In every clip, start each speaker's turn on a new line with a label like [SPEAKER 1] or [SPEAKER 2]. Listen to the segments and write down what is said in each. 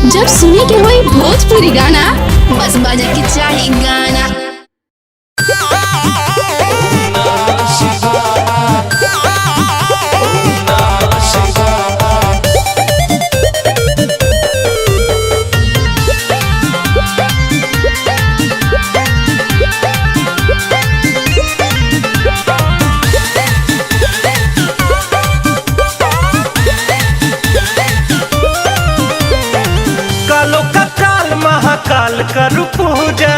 [SPEAKER 1] जब सुने के होई भोजपुरी गाना, बस बजे के चाही गाना।
[SPEAKER 2] काल करूँ पूजा,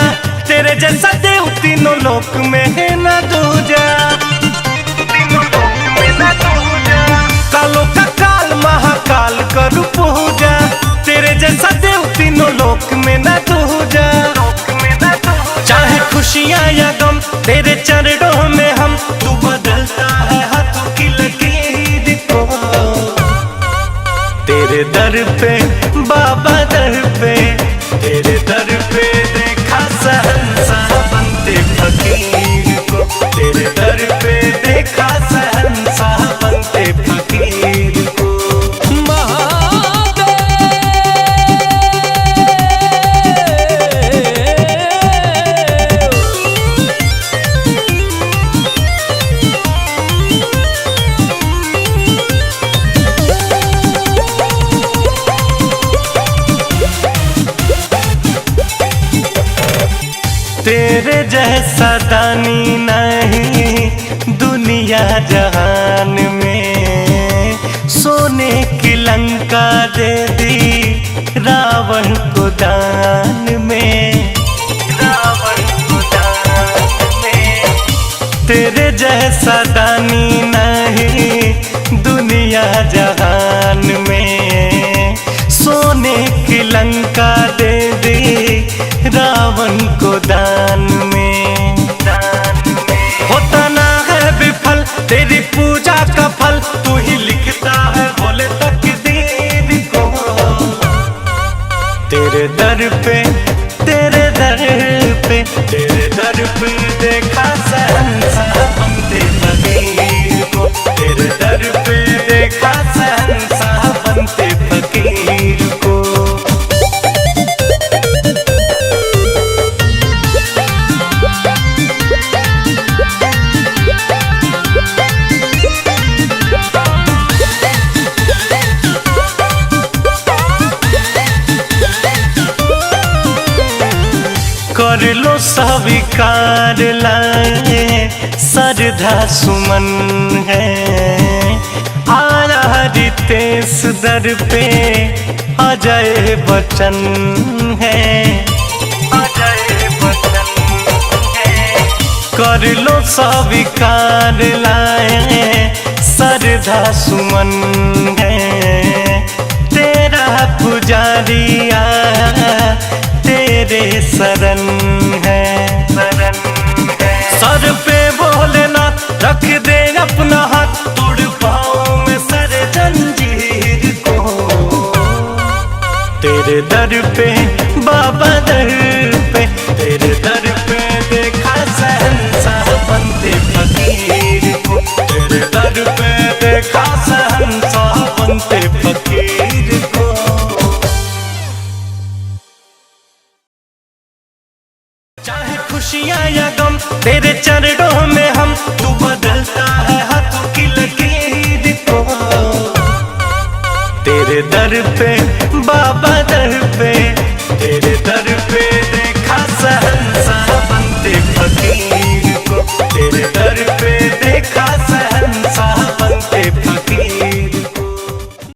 [SPEAKER 2] तेरे जैसा देव तीनों लोक में है न दूजा। कालों का काल महाकाल करूँ पूजा, तेरे जैसा देव तीनों लोक में न दूजा। चाहे खुशियाँ या गम तेरे चरणों में हम, तू बदलता है हाथों की लकीर को। तेरे दर पे बाबा दर पे, तेरे दर पे देखा सहंसा बनते फकीर को। तेरे दर पे देखा सहंसा बनते फकीर को। तेरे जैसा दानी नहीं दुनिया जहान में, सोने की लंका दे दी रावण को दान में। रावण को दान में तेरे जैसा दानी नहीं दुनिया जहान में, सोने की लंका दे दी रावण को दान में। होता ना है विफल तेरी पूजा का फल, तू ही लिखता है बोले तकदीर को। तेरे दर पे तेरे दर पे तेरे दर पे देखा सहंसा बनते फकीर को। तेरे दर पे देखा सहंसा बनते फकीर को। कर लो स्वीकार लाए श्रद्धा सुमन है, आया रितेश दर पे अजय बच्चन है। अजय बच्चन है। कर लो स्वीकार लाए श्रद्धा सुमन है, तेरा पुजारिया तेरे शरण है। सर पे भोलेनाथ रख दे अपना हाथ, तोड़ पाओ में सर जंजीर को। तेरे दर पे बाबा दर पे, तेरे दर पे देखा सहंसा बनते फकीर को। तेरे दर पे देखा सहंसा बनते फकीर को। चाहे खुशियाँ या गम तेरे चरणों में हम, तू बदलता है हाथों की लकीर को। तेरे दर पे बाबा दर पे, तेरे दर